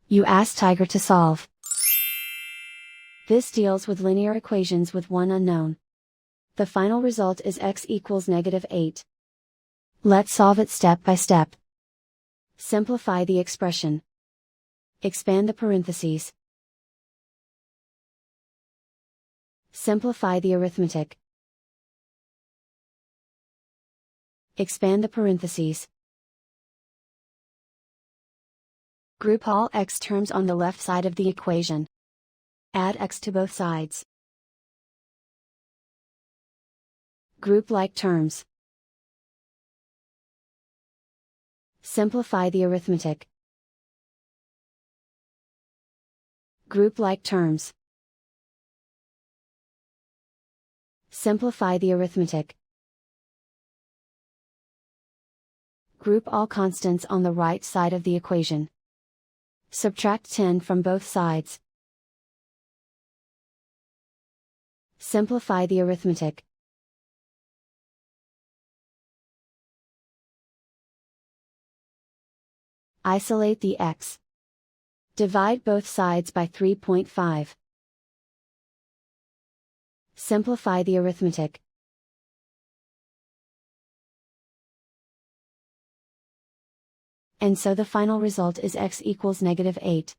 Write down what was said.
You ask Tiger to solve. This deals with linear equations with one unknown. The final result is x equals -8. Let's solve it step by step. Simplify the expression. Expand the parentheses. Simplify the arithmetic. Expand the parentheses. Group all x terms on the left side of the equation. Add x to both sides. Group like terms. Simplify the arithmetic. Group like terms. Simplify the arithmetic. Group all constants on the right side of the equation. Subtract 10 from both sides. Simplify the arithmetic. Isolate the x. Divide both sides by 3.5. Simplify the arithmetic. And so the final result is x equals -8.